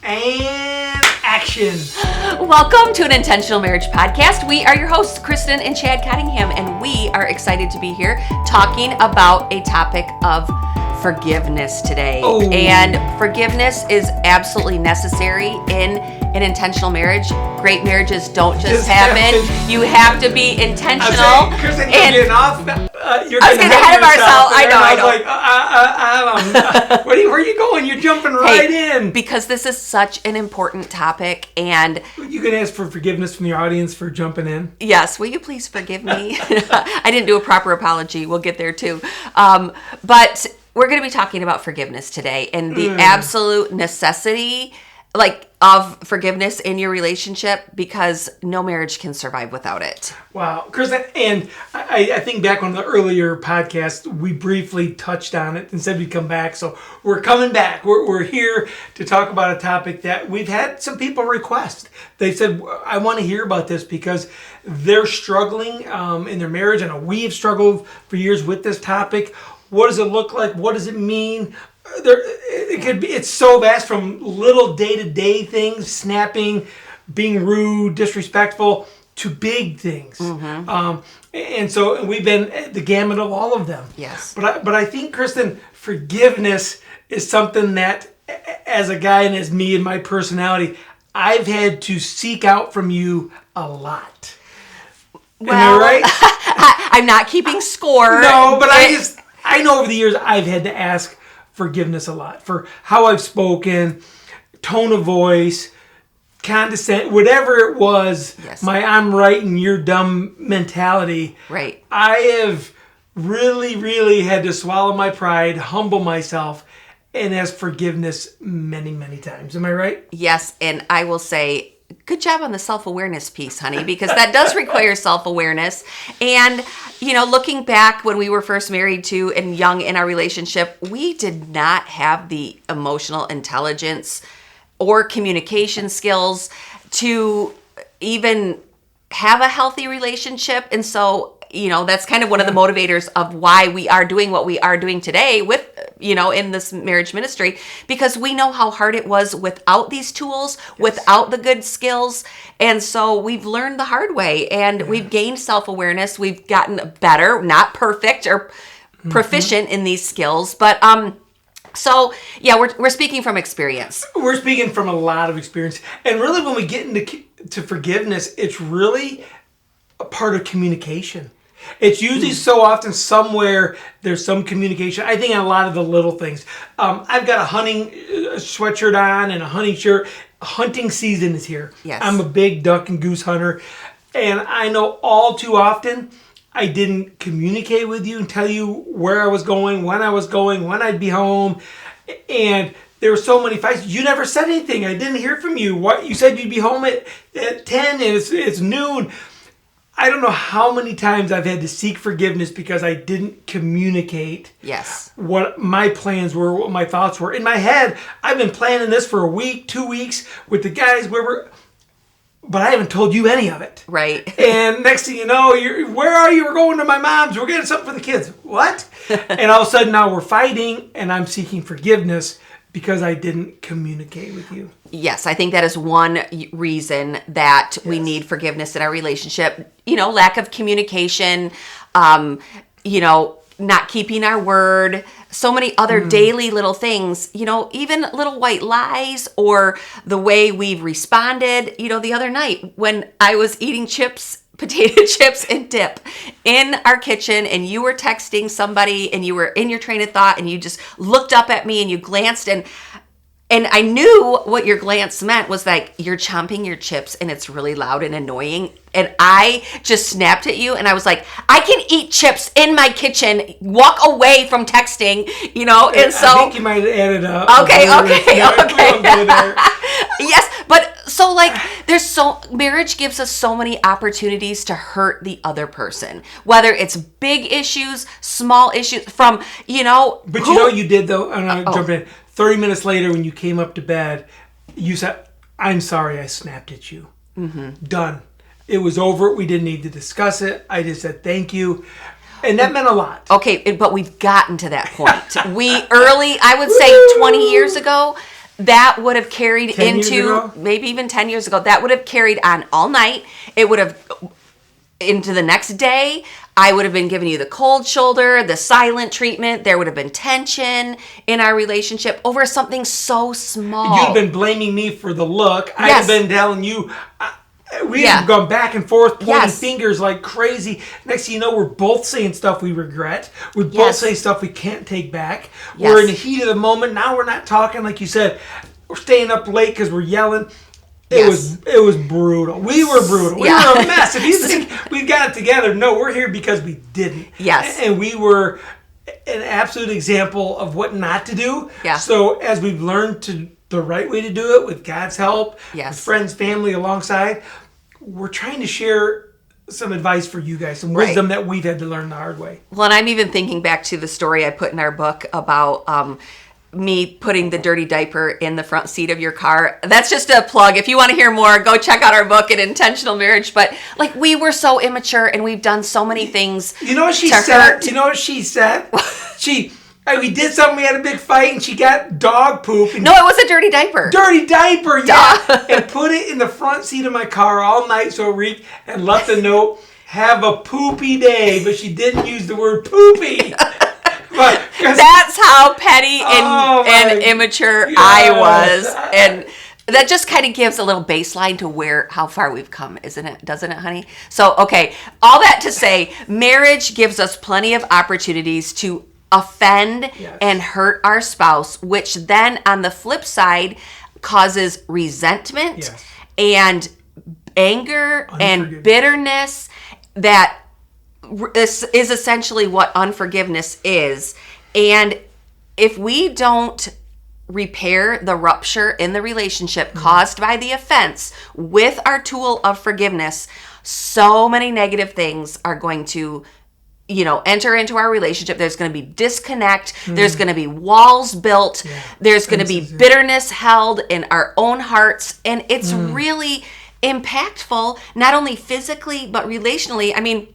And action. Welcome to an Intentional Marriage Podcast. We are your hosts, Kristen and Chad Cottingham, and we are excited to be here talking about a topic of forgiveness today. Oh. And forgiveness is absolutely necessary in an intentional marriage. Great marriages don't just happen. You have to be intentional. Kristen, you're getting off. You're I was getting ahead of ourselves. I know. Where are you going? You're jumping right in. Because this is such an important topic, and you can ask for forgiveness from the audience for jumping in. Yes, will you please forgive me? I didn't do a proper apology. We'll get there too. But we're going to be talking about forgiveness today and the absolute necessity of forgiveness in your relationship, because no marriage can survive without it. Wow. Kristen, and I think back on the earlier podcast, we briefly touched on it and said we'd come back. So we're coming back. We're here to talk about a topic that we've had some people request. They said, I want to hear about this because they're struggling in their marriage. And we've struggled for years with this topic. What does it look like? What does it mean? It's so vast, from little day-to-day things, snapping, being rude, disrespectful, to big things. Mm-hmm. And so we've been the gamut of all of them. Yes. But I think, Kristen, forgiveness is something that, as a guy and as me and my personality, I've had to seek out from you a lot. Well, am I right? I'm not keeping score. No, but I know over the years I've had to ask forgiveness a lot for how I've spoken, tone of voice, condescend, whatever it was. Yes. My I'm right and you're dumb mentality. Right. I have really, really had to swallow my pride, humble myself, and ask forgiveness many, many times. Am I right? Yes, and I will say, good job on the self-awareness piece, honey, because that does require self-awareness. And, looking back when we were first married to and young in our relationship, we did not have the emotional intelligence or communication skills to even have a healthy relationship. And so, that's kind of one of the motivators of why we are doing what we are doing today with, in this marriage ministry, because we know how hard it was without these tools, without the good skills. And so we've learned the hard way, and we've gained self-awareness. We've gotten better, not perfect or proficient in these skills, but, we're speaking from experience. We're speaking from a lot of experience. And really, when we get into forgiveness, it's really a part of communication. It's usually so often somewhere there's some communication. I think in a lot of the little things. I've got a hunting sweatshirt on and a hunting shirt. Hunting season is here. Yes. I'm a big duck and goose hunter. And I know all too often I didn't communicate with you and tell you where I was going, when I'd be home. And there were so many fights. You never said anything. I didn't hear from you. What you said you'd be home at 10 and it's noon. I don't know how many times I've had to seek forgiveness because I didn't communicate what my plans were, what my thoughts were. In my head, I've been planning this for a week, 2 weeks with the guys, but I haven't told you any of it. Right. And next thing you know, where are you? We're going to my mom's. We're getting something for the kids. What? And all of a sudden now we're fighting and I'm seeking forgiveness because I didn't communicate with you. Yes, I think that is one reason that we need forgiveness in our relationship. Lack of communication, not keeping our word, so many other daily little things, even little white lies or the way we've responded. The other night when I was eating potato chips and dip in our kitchen, and you were texting somebody and you were in your train of thought and you just looked up at me and you glanced, and I knew what your glance meant was like you're chomping your chips and it's really loud and annoying. And I just snapped at you and I was like, I can eat chips in my kitchen, walk away from texting, and so. I think you might have added up. Okay. Yes, but so marriage gives us so many opportunities to hurt the other person, whether it's big issues, small issues But you did though, and I'll jump in. 30 minutes later when you came up to bed, you said, I'm sorry I snapped at you. Mm-hmm. Done. It was over. We didn't need to discuss it. I just said thank you. And that meant a lot. Okay, but we've gotten to that point. I would say 20 years ago, that would have carried 10 years into ago? maybe even 10 years ago. That would have carried on all night. It would have into the next day. I would have been giving you the cold shoulder, the silent treatment. There would have been tension in our relationship over something so small. You'd have been blaming me for the look. I'd have been telling you. We'd have gone back and forth, pointing fingers like crazy. Next thing you know, we're both saying stuff we regret. We both say stuff we can't take back. We're in the heat of the moment. Now we're not talking, like you said. We're staying up late because we're yelling. It was brutal. We were brutal. We were a mess. If you think we got it together, no, we're here because we didn't. Yes. And we were an absolute example of what not to do. Yeah. So as we've learned the right way to do it with God's help, with friends, family alongside, we're trying to share some advice for you guys, some wisdom that we've had to learn the hard way. Well, and I'm even thinking back to the story I put in our book about me putting the dirty diaper in the front seat of your car. That's just a plug. If you want to hear more, go check out our book, An Intentional Marriage. But like, we were so immature and we've done so many things. You know what she said? You know what she said? We did something, we had a big fight, and she got dog poop. And no, it was a dirty diaper. Dirty diaper, yeah. And put it in the front seat of my car all night so it reeked, and left a note, have a poopy day. But she didn't use the word poopy. That's how petty and immature I was. And that just kind of gives a little baseline to how far we've come, isn't it? Doesn't it, honey? So, okay, all that to say, marriage gives us plenty of opportunities to offend and hurt our spouse, which then on the flip side causes resentment and anger and bitterness. That is essentially what unforgiveness is. And if we don't repair the rupture in the relationship caused by the offense with our tool of forgiveness, so many negative things are going to enter into our relationship. There's going to be disconnect. There's going to be walls built. There's going to be bitterness held in our own hearts. And it's really impactful, not only physically, but relationally. I mean,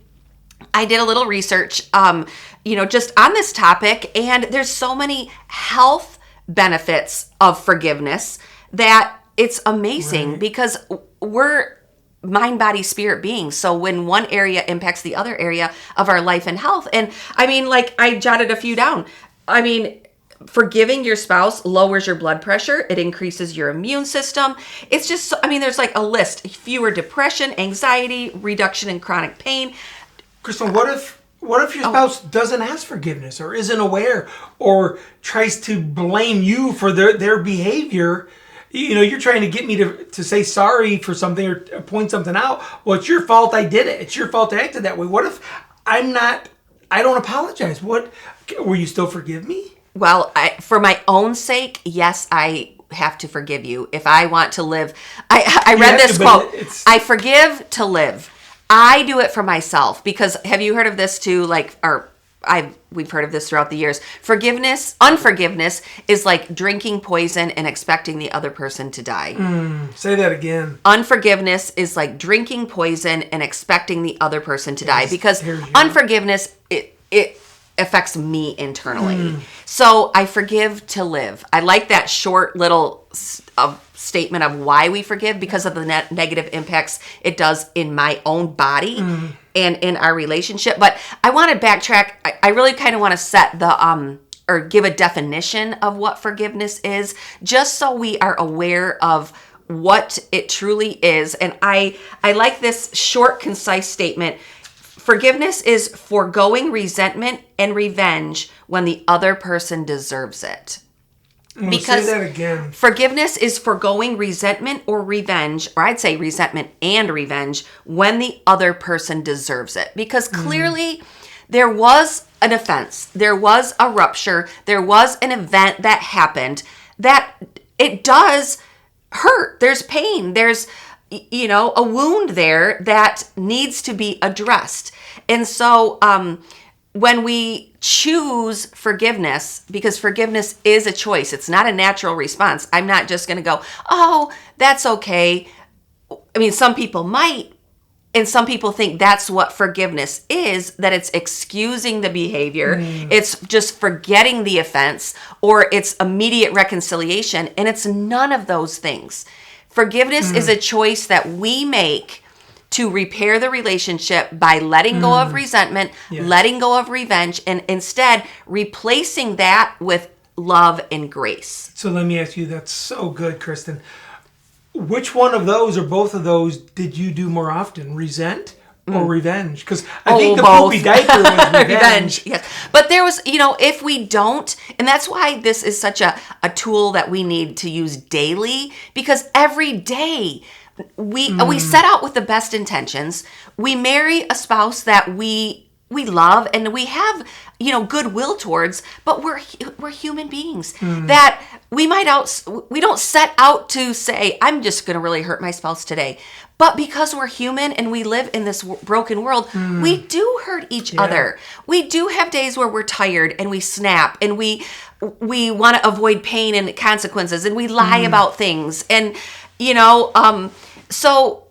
I did a little research, just on this topic, and there's so many health benefits of forgiveness that it's amazing because we're mind, body, spirit beings. So when one area impacts the other area of our life and health, and I mean, like I jotted a few down. I mean, forgiving your spouse lowers your blood pressure. It increases your immune system. It's just, there's like a list. Fewer depression, anxiety, reduction in chronic pain. Kristen, what if your spouse doesn't ask forgiveness or isn't aware or tries to blame you for their behavior? You're trying to get me to say sorry for something or point something out. Well, it's your fault I did it. It's your fault I acted that way. What if I don't apologize? Will you still forgive me? Well, for my own sake, yes, I have to forgive you. If I want to live, I read this quote, I forgive to live. I do it for myself because have you heard of this too? We've heard of this throughout the years. Unforgiveness is like drinking poison and expecting the other person to die. Say that again. Unforgiveness is like drinking poison and expecting the other person to die because unforgiveness, it affects me internally. So I forgive to live. I like that short little statement of why we forgive because of the negative impacts it does in my own body and in our relationship. But I want to backtrack. I really kind of want to set or give a definition of what forgiveness is, just so we are aware of what it truly is. And I like this short, concise statement. Forgiveness is foregoing resentment and revenge when the other person deserves it. Because say that again. Forgiveness is foregoing resentment or revenge, or I'd say resentment and revenge, when the other person deserves it. Because clearly there was an offense, there was a rupture, there was an event that happened that it does hurt. There's pain. There's a wound there that needs to be addressed. And so when we choose forgiveness, because forgiveness is a choice, it's not a natural response. I'm not just going to go, oh, that's okay. I mean, some people might, And some people think that's what forgiveness is, that it's excusing the behavior, it's just forgetting the offense, or it's immediate reconciliation, and it's none of those things. Forgiveness is a choice that we make to repair the relationship by letting go of resentment, letting go of revenge, and instead replacing that with love and grace. So let me ask you, that's so good, Kristen. Which one of those or both of those did you do more often, resent or revenge? Because I think the both. poopy diaper was revenge. Yes. But there was, if we don't, and that's why this is such a tool that we need to use daily, because every day we set out with the best intentions. We marry a spouse that we love and we have, goodwill towards, but we're human beings that we don't set out to say, I'm just going to really hurt my spouse today. But because we're human and we live in this broken world, we do hurt each other. We do have days where we're tired and we snap and we want to avoid pain and consequences and we lie about things. And, so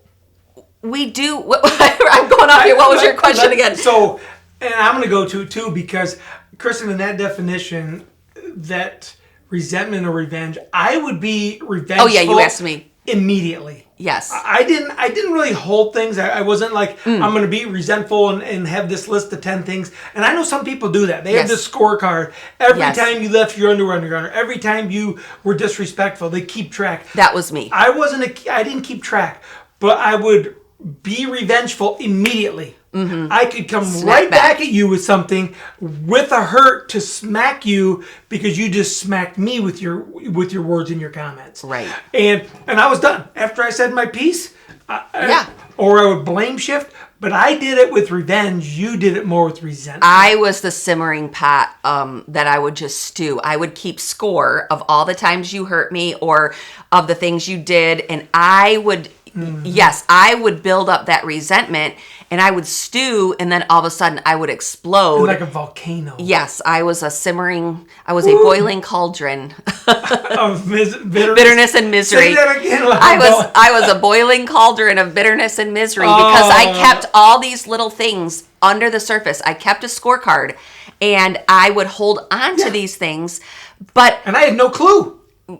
we do. I'm going off here. What was your question again? So, and I'm going to go to it too, because Kristen, in that definition, that resentment or revenge, I would be revengeful. Oh yeah, you asked me immediately. Yes. I didn't really hold things. I wasn't like, I'm going to be resentful and have this list of 10 things. And I know some people do that. They have this scorecard. Every time you left your underwear on your underwear, every time you were disrespectful, they keep track. That was me. I didn't keep track, but I would be revengeful immediately. I could come right back at you with something, with a hurt, to smack you because you just smacked me with your words and your comments. Right. And I was done after I said my piece. Or I would blame shift, but I did it with revenge. You did it more with resentment. I was the simmering pot that I would just stew. I would keep score of all the times you hurt me or of the things you did, and I would. Yes, I would build up that resentment and I would stew, and then all of a sudden I would explode. Like a volcano. Yes, I was a boiling cauldron of bitterness and misery. Say that again. I was a boiling cauldron of bitterness and misery because I kept all these little things under the surface. I kept a scorecard and I would hold on to these things, and I had no clue.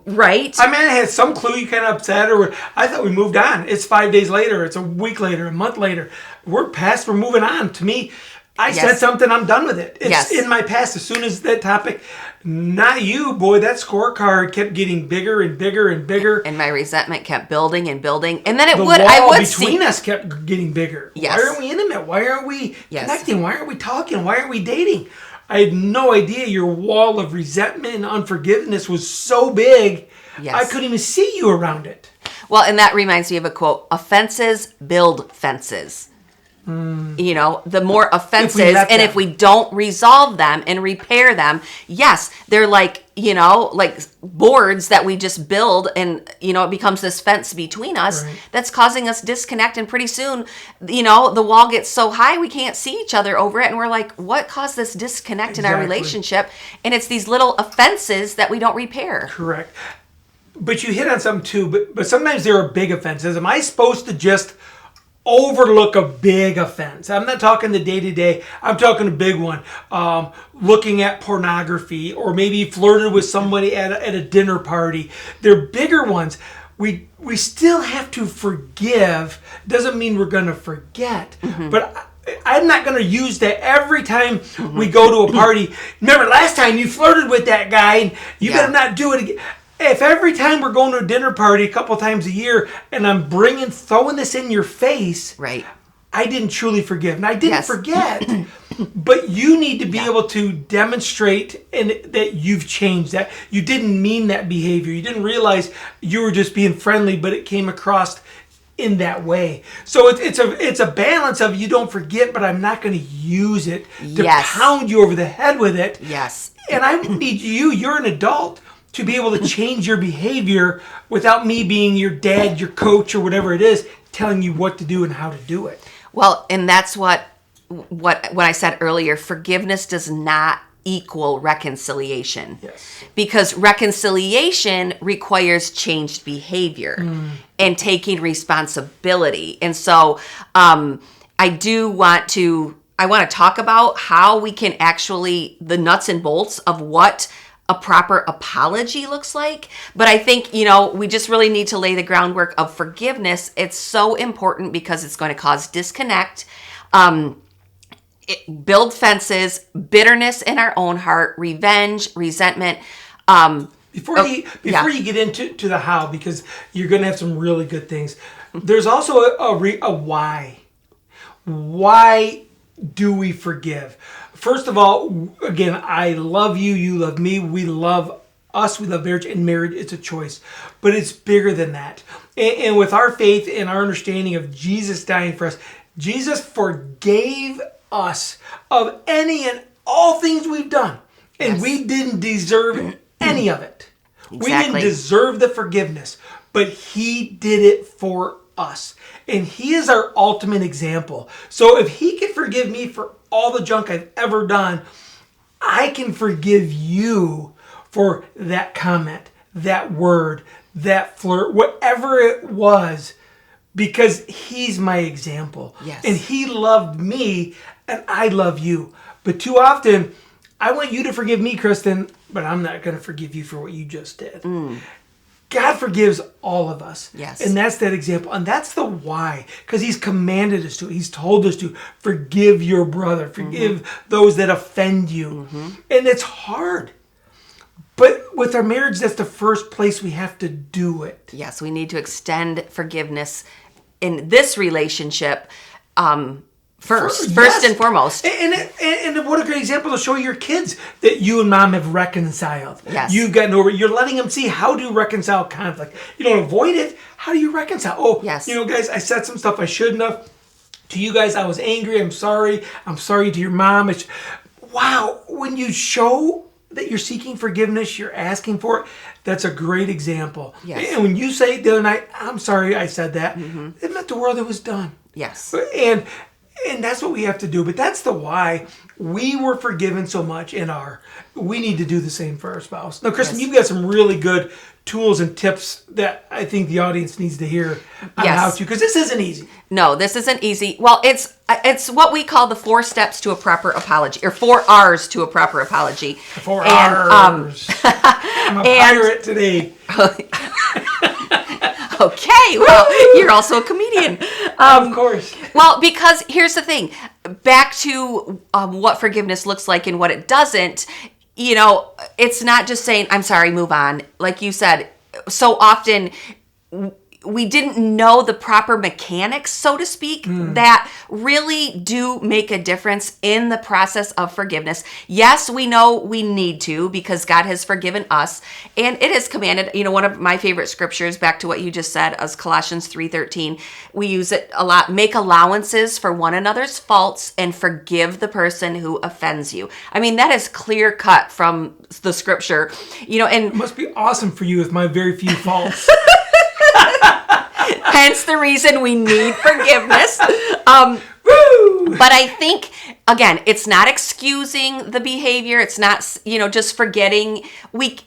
Right. I mean, I had some clue. You kind of upset, or I thought we moved on. It's 5 days later. It's a week later, a month later. We're past. We're moving on. To me, I said something. I'm done with it. It's in my past. As soon as that topic, not you, boy, that scorecard kept getting bigger and bigger and bigger. And my resentment kept building and building. And then the wall between us kept getting bigger. Yes. Why aren't we intimate? Why aren't we connecting? Why aren't we talking? Why aren't we dating? I had no idea your wall of resentment and unforgiveness was so big. Yes. I couldn't even see you around it. Well, and that reminds me of a quote: offenses build fences. The more offenses, if we don't resolve them and repair them, yes, they're like boards that we just build, and it becomes this fence between us that's causing us disconnect. And pretty soon, the wall gets so high we can't see each other over it, and we're like, what caused this disconnect in our relationship? And it's these little offenses that we don't repair. Correct. But you hit on something too. But sometimes there are big offenses. Am I supposed to just overlook a big offense? I'm not talking the day-to-day. I'm talking a big one. Looking at pornography, or maybe flirted with somebody at a dinner party. They're bigger ones. We still have to forgive. Doesn't mean we're going to forget. But I'm not going to use that every time we go to a party. Remember, last time you flirted with that guy, and you better not do it again. If every time we're going to a dinner party a couple times a year and I'm throwing this in your face, I didn't truly forgive. And I didn't forget. But you need to be able to demonstrate that you've changed, that you didn't mean that behavior. You didn't realize you were just being friendly, but it came across in that way. So it's a balance of, you don't forget, but I'm not going to use it to pound you over the head with it. Yes. And I need you're an adult, to be able to change your behavior without me being your dad, your coach, or whatever it is, telling you what to do and how to do it. Well, and that's what I said earlier, forgiveness does not equal reconciliation. Yes. Because reconciliation requires changed behavior and taking responsibility. And so I want to talk about how we can actually, the nuts and bolts of what a proper apology looks like. But I think, we just really need to lay the groundwork of forgiveness. It's so important because it's going to cause disconnect, build fences, bitterness in our own heart, revenge, resentment. Before you get into the how, because you're going to have some really good things, there's also a why. Why do we forgive? First of all, again, I love you, you love me, we love us, we love marriage, and marriage, it's a choice. But it's bigger than that. And with our faith and our understanding of Jesus dying for us, Jesus forgave us of any and all things we've done. And we didn't deserve any of it. Exactly. We didn't deserve the forgiveness, but he did it for us. And he is our ultimate example. So if he can forgive me for all the junk I've ever done, I can forgive you for that comment, that word, that flirt, whatever it was, because he's my example. Yes. And he loved me, and I love you. But too often, I want you to forgive me, Kristen, but I'm not going to forgive you for what you just did. God forgives all of us. Yes. And that's that example. And that's the why. Because he's commanded us to. He's told us to forgive your brother. Forgive those that offend you. And it's hard. But with our marriage, that's the first place we have to do it. Yes, we need to extend forgiveness in this relationship first and foremost. And what a great example to show your kids that you and mom have reconciled. Yes. You've gotten over it. You're letting them see how to reconcile conflict. You don't avoid it. How do you reconcile? Oh, yes. Guys, I said some stuff I shouldn't have. To you guys, I was angry. I'm sorry. I'm sorry to your mom. Wow. When you show that you're seeking forgiveness, you're asking for it, that's a great example. Yes. And when you say the other night, I'm sorry I said that, it meant the world it was done. Yes. And that's what we have to do. But that's the why we were forgiven so much we need to do the same for our spouse. Now, Kristen, you've got some really good tools and tips that I think the audience needs to hear on how to, because this isn't easy. No, this isn't easy. Well, it's what we call the 4 steps to a proper apology, or 4 R's to a proper apology. 4 R's. I'm a pirate today. Okay, well, you're also a comedian. Of course. Well, because here's the thing. Back to what forgiveness looks like and what it doesn't, it's not just saying, I'm sorry, move on. Like you said, so often we didn't know the proper mechanics, so to speak, that really do make a difference in the process of forgiveness. Yes, we know we need to because God has forgiven us, and it is commanded. One of my favorite scriptures, back to what you just said, is Colossians 3:13. We use it a lot. Make allowances for one another's faults and forgive the person who offends you. I mean, that is clear cut from the scripture. And it must be awesome for you with my very few faults. Hence the reason we need forgiveness. But I think, again, it's not excusing the behavior. It's not, just forgetting. We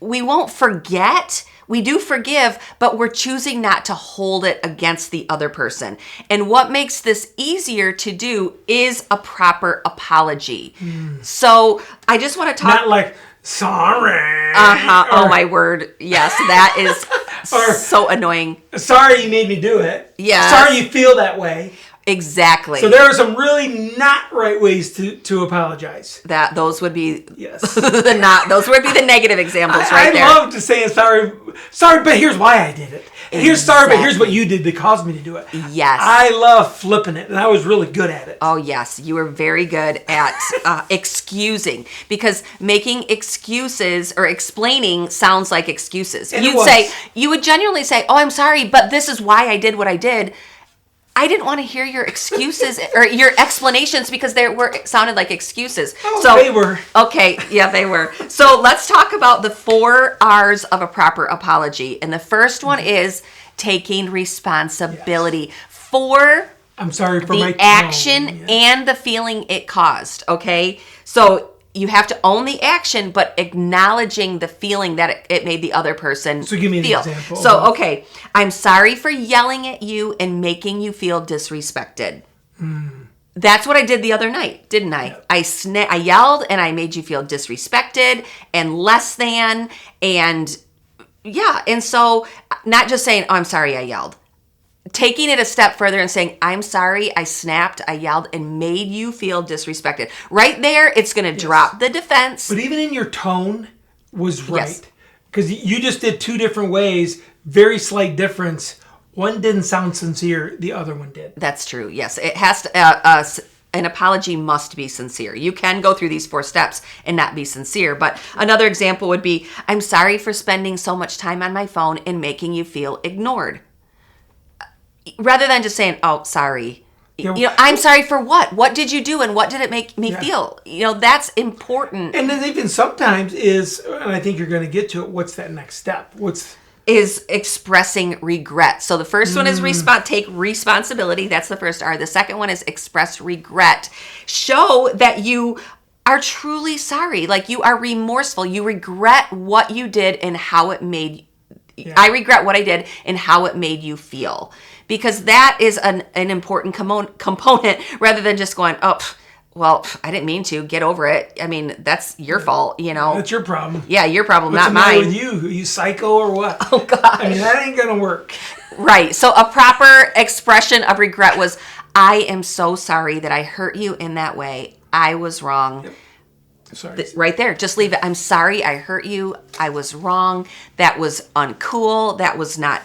won't forget. We do forgive, but we're choosing not to hold it against the other person. And what makes this easier to do is a proper apology. So I just want to talk. Not like, sorry. Oh, my word. Yes, that is so annoying. Sorry you made me do it. Yeah. Sorry you feel that way. Exactly. So there are some really not right ways to apologize. Those would be those would be the negative examples right there. I love to say sorry, but here's why I did it. Here's sorry, but here's what you did that caused me to do it. Yes. I love flipping it, and I was really good at it. Oh, yes. You were very good at excusing, because making excuses or explaining sounds like excuses. And you would genuinely say, oh, I'm sorry, but this is why I did what I did. I didn't want to hear your excuses or your explanations because it sounded like excuses. Oh, so they were. Okay, yeah, they were. So let's talk about the 4 R's of a proper apology. And the first one is taking responsibility for I'm sorry for the my action and the feeling it caused. Okay, so you have to own the action, but acknowledging the feeling that it made the other person So give me an feel. example. So, okay, I'm sorry for yelling at you and making you feel disrespected. That's what I did the other night, didn't I? Yeah. I yelled and I made you feel disrespected and less than. And yeah, and so not just saying, oh, I'm sorry I yelled. Taking it a step further and saying, I'm sorry, I snapped, I yelled, and made you feel disrespected. Right there, it's going to drop the defense. But even in your tone was right. Yes. Because you just did two different ways, very slight difference. One didn't sound sincere, the other one did. That's true, yes. It has to, an apology must be sincere. You can go through these 4 steps and not be sincere. But another example would be, I'm sorry for spending so much time on my phone and making you feel ignored. Rather than just saying, oh, sorry. I'm sorry for what? What did you do and what did it make me feel? That's important. And then even sometimes and I think you're going to get to it, what's that next step? Is expressing regret. So the first one is take responsibility. That's the first R. The second one is express regret. Show that you are truly sorry. Like you are remorseful. You regret what you did and how it made I regret what I did and how it made you feel. Because that is an important component rather than just going, oh, well, I didn't mean to. Get over it. I mean, that's your fault, That's your problem. Yeah, your problem, What's not mine. What's the matter with you? Are you psycho or what? Oh, gosh. I mean, that ain't going to work. Right. So a proper expression of regret was, I am so sorry that I hurt you in that way. I was wrong. Yep. Sorry. Right there. Just leave it. I'm sorry I hurt you. I was wrong. That was uncool. That was not,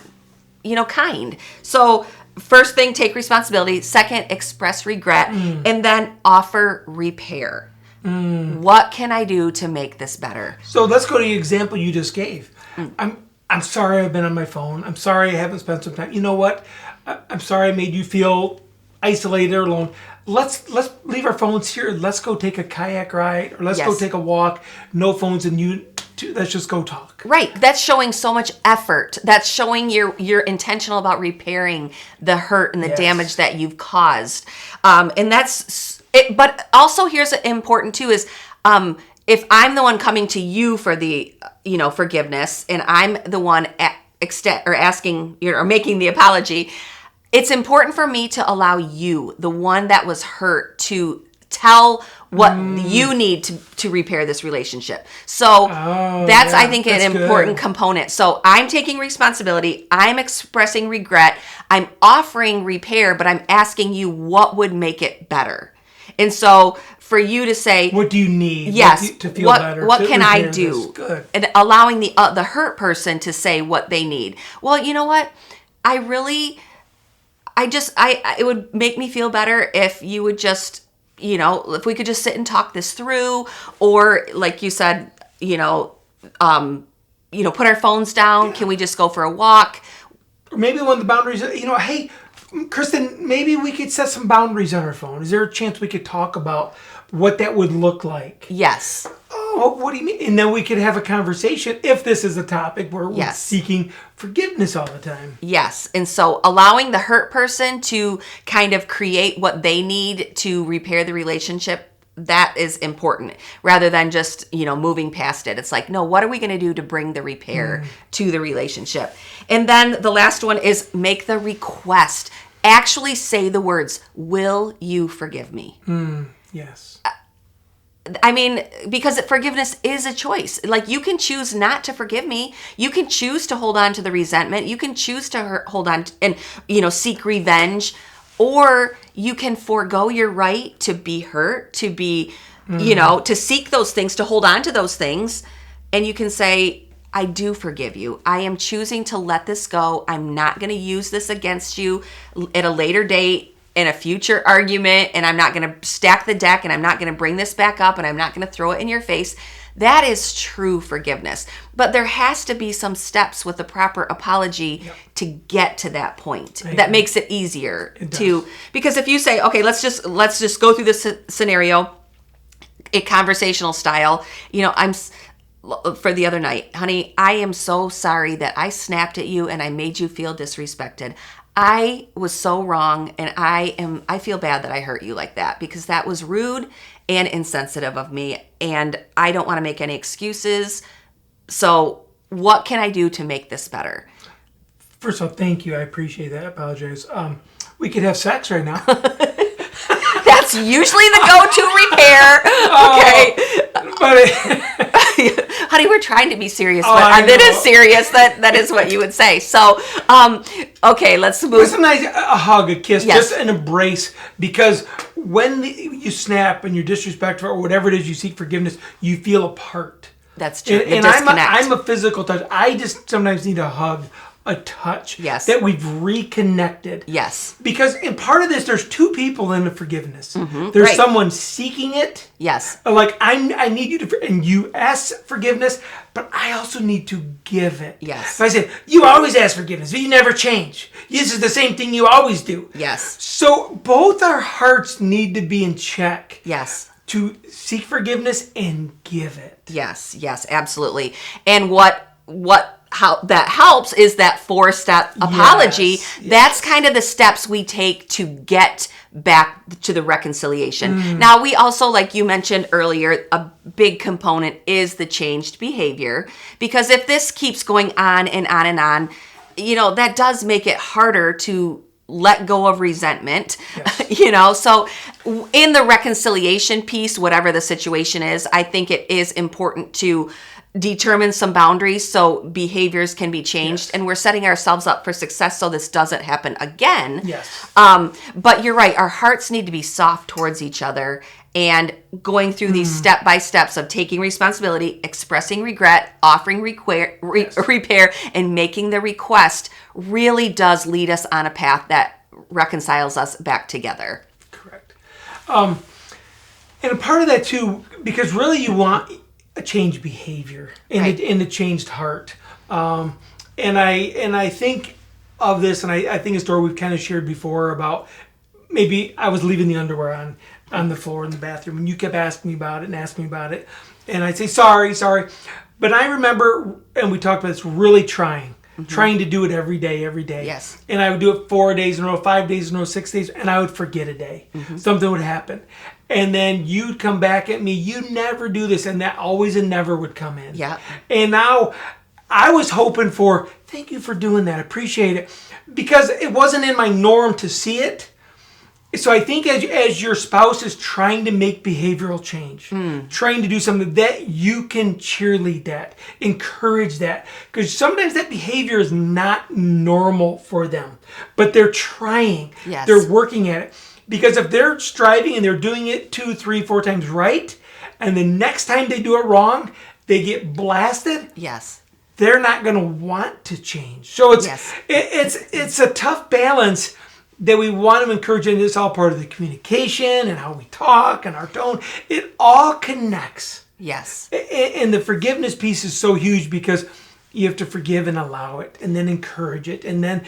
kind. So first thing, take responsibility. Second, express regret. And then offer repair. What can I do to make this better? So let's go to the example you just gave. I'm sorry I've been on my phone. I'm sorry I haven't spent some time. You know what? I'm sorry I made you feel isolated or alone. Let's leave our phones here. Let's go take a kayak ride, or let's go take a walk. No phones, and let's just go talk. Right. That's showing so much effort. That's showing you're intentional about repairing the hurt and the damage that you've caused. And that's it. But also, here's important too is if I'm the one coming to you for the forgiveness, and I'm the one asking or making the apology. It's important for me to allow you, the one that was hurt, to tell what you need to repair this relationship. So that's, I think, an important component. So I'm taking responsibility. I'm expressing regret. I'm offering repair, but I'm asking you what would make it better. And so for you to say, what do you need? Yes. To feel better? What can I do? Good. And allowing the hurt person to say what they need. Well, you know what? It would make me feel better if you would just, if we could just sit and talk this through, or like you said, put our phones down. Yeah. Can we just go for a walk? Or maybe one of the boundaries, hey, Kristen, maybe we could set some boundaries on our phone. Is there a chance we could talk about what that would look like? Yes. Oh, what do you mean? And then we could have a conversation if this is a topic where we're seeking forgiveness all the time. Yes. And so allowing the hurt person to kind of create what they need to repair the relationship, that is important rather than just, moving past it. It's like, no, what are we going to do to bring the repair to the relationship? And then the last one is make the request. Actually say the words, will you forgive me? Yes. I mean, because forgiveness is a choice. Like, you can choose not to forgive me. You can choose to hold on to the resentment. You can choose to hold on and, seek revenge. Or you can forego your right to be hurt, to be, to seek those things, to hold on to those things. And you can say, I do forgive you. I am choosing to let this go. I'm not going to use this against you at a later date, in a future argument, and I'm not going to stack the deck, and I'm not going to bring this back up, and I'm not going to throw it in your face. That is true forgiveness. But there has to be some steps with the proper apology to get to that point. That makes it easier because if you say, okay, let's just go through this scenario, a conversational style. For the other night, honey, I am so sorry that I snapped at you and I made you feel disrespected. I was so wrong, and I feel bad that I hurt you like that, because that was rude and insensitive of me. And I don't want to make any excuses. So what can I do to make this better? First of all, thank you. I appreciate that. I apologize. We could have sex right now. That's usually the go-to repair. Okay. But Honey, we're trying to be serious, Oh, but I that know. is serious. That is what you would say. So, okay, let's move. it's a nice a hug, a kiss, Yes. just an embrace. Because when you snap and you're disrespectful or whatever it is you seek forgiveness, you feel apart. That's true. And The disconnect. I'm a physical touch. I just sometimes need a hug, a touch. Yes. That we've reconnected. Yes. Because in part of this, there's two people in the forgiveness. There's Right. someone seeking it. Yes. Like I need you to, and you ask forgiveness, but I also need to give it. Yes. So I said, you always ask forgiveness, but you never change. This is the same thing you always do. Yes. So both our hearts need to be in check. Yes. To seek forgiveness and give it. Yes. Yes. Absolutely. And how that helps is that 4-step apology. Yes. That's kind of the steps we take to get back to the reconciliation. Now, we also, like you mentioned earlier, a big component is the changed behavior, because if this keeps going on and on and on, that does make it harder to let go of resentment. Yes. So in the reconciliation piece, whatever the situation is, I think it is important to determine some boundaries so behaviors can be changed. Yes. And we're setting ourselves up for success so this doesn't happen again. Yes. But you're right, our hearts need to be soft towards each other, and going through these step-by-steps of taking responsibility, expressing regret, offering repair, and making the request really does lead us on a path that reconciles us back together. Correct. And a part of that too, because really you want a changed behavior and, Right. a changed heart. And I think of this, and I think a story we've kind of shared before about maybe I was leaving the underwear on the floor in the bathroom, and you kept asking me about it, and I'd say sorry. But I remember, and we talked about this, really trying to do it every day. Yes. And I would do it 4 days in a row, 5 days in a row, 6 days, and I would forget a day. Something would happen. And then you'd come back at me, you never do this, and that always and never would come in. Yeah. And now I was hoping for, thank you for doing that, appreciate it, because it wasn't in my norm to see it. So I think as your spouse is trying to make behavioral change, trying to do something, that you can cheerlead that, encourage that. Because sometimes that behavior is not normal for them, but they're trying. Yes. They're working at it. Because if they're striving and they're doing it 2, 3, 4 times right, and the next time they do it wrong, they get blasted, Yes. they're not going to want to change. So it's a tough balance that we want to encourage, and it's all part of the communication and how we talk and our tone. It all connects. Yes. And the forgiveness piece is so huge, because you have to forgive and allow it, and then encourage it, and then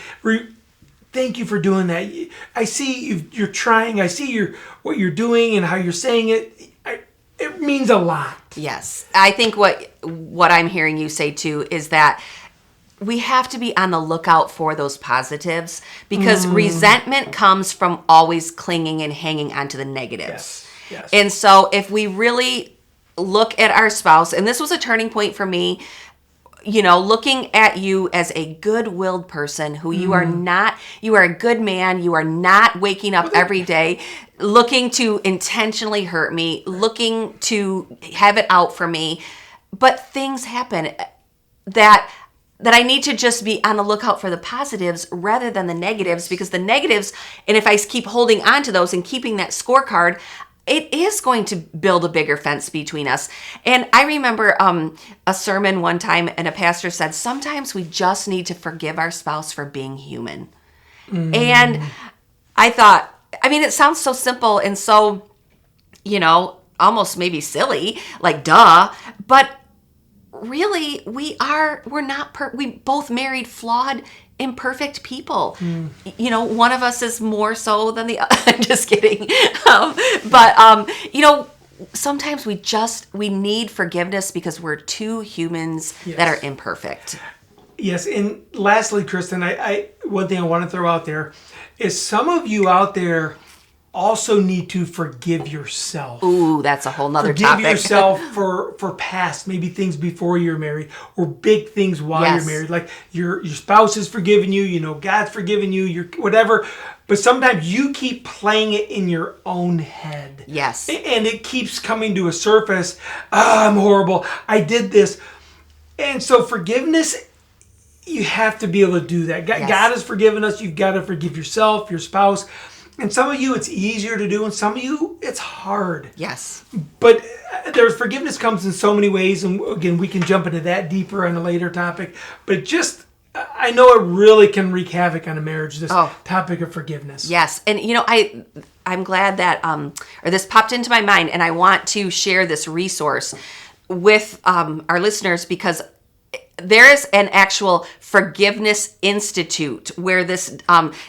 thank you for doing that. I see you're trying. I see what you're doing and how you're saying it. It means a lot. Yes. I think what I'm hearing you say too is that we have to be on the lookout for those positives, because resentment comes from always clinging and hanging onto the negatives. Yes. And so if we really look at our spouse, and this was a turning point for me, looking at you as a good-willed person who you are a good man. You are not waking up every day looking to intentionally hurt me, looking to have it out for me. But things happen that I need to just be on the lookout for the positives rather than the negatives, because the negatives, and if I keep holding on to those and keeping that scorecard, it is going to build a bigger fence between us. And I remember a sermon one time, and a pastor said, sometimes we just need to forgive our spouse for being human. And I thought, it sounds so simple and so, almost maybe silly, like duh, but really we both married flawed, imperfect people. One of us is more so than the other. I'm just kidding. Sometimes we need forgiveness because we're two humans that are imperfect. Yes, and lastly, Kristen, I one thing I want to throw out there is some of you out there also need to forgive yourself. Ooh, that's a whole nother Forgive topic. yourself for past, maybe things before you're married, or big things while Yes. you're married. Like your spouse has forgiven you, you know, God's forgiven you, your whatever. But sometimes you keep playing it in your own head. Yes. And it keeps coming to a surface. I'm horrible. I did this. And so forgiveness, you have to be able to do that. Yes. God has forgiven us. You've got to forgive yourself, your spouse. And some of you, it's easier to do, and some of you, it's hard. Yes. But there's forgiveness comes in so many ways, and again, we can jump into that deeper on a later topic. But just, I know it really can wreak havoc on a marriage, this topic of forgiveness. Yes. And, you know, I'm glad that, or this popped into my mind, and I want to share this resource with our listeners, because there is an actual forgiveness institute where this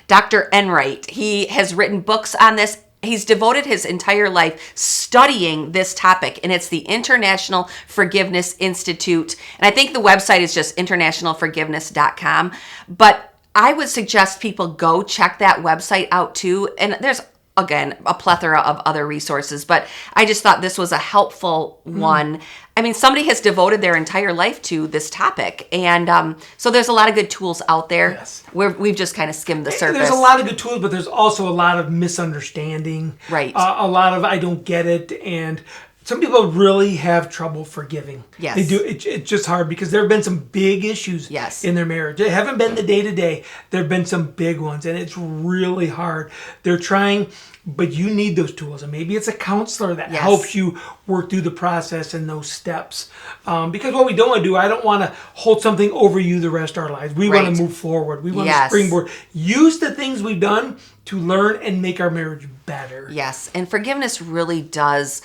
Dr. Enright, he has written books on this. He's devoted his entire life studying this topic, and it's the International Forgiveness Institute. And I think the website is just internationalforgiveness.com. But I would suggest people go check that website out too. And there's, again, a plethora of other resources, but I just thought this was a helpful one. I mean, somebody has devoted their entire life to this topic, and so there's a lot of good tools out there. Yes. We've just kind of skimmed the surface. There's a lot of good tools, but there's also a lot of misunderstanding. Right. A lot of I don't get it, and some people really have trouble forgiving. Yes. They do. It's just hard because there have been some big issues Yes. in their marriage. It haven't been the day-to-day. There have been some big ones, and it's really hard. They're trying, but you need those tools. And maybe it's a counselor that Yes. helps you work through the process and those steps. Because what we don't want to do, I don't want to hold something over you the rest of our lives. We want Right. to move forward. We want Yes. to springboard. Use the things we've done to learn and make our marriage better. Yes, and forgiveness really does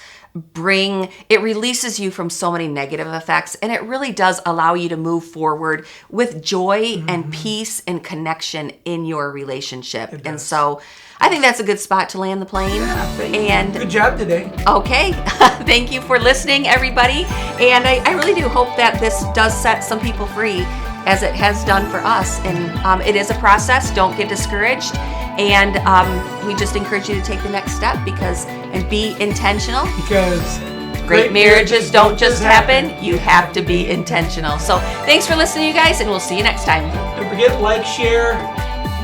it releases you from so many negative effects, and it really does allow you to move forward with joy and peace and connection in your relationship. And so I think that's a good spot to land the plane. And good job today. okay, thank you for listening, everybody. And I really do hope that this does set some people free, as it has done for us. And it is a process. Don't get discouraged. And we just encourage you to take the next step and be intentional. Because Great marriages don't just happen. You have to be intentional. So thanks for listening, you guys, and we'll see you next time. Don't forget, like, share,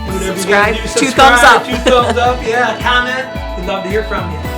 whatever Subscribe. you gotta do. 2 thumbs up. 2 thumbs up. Yeah, comment. We'd love to hear from you.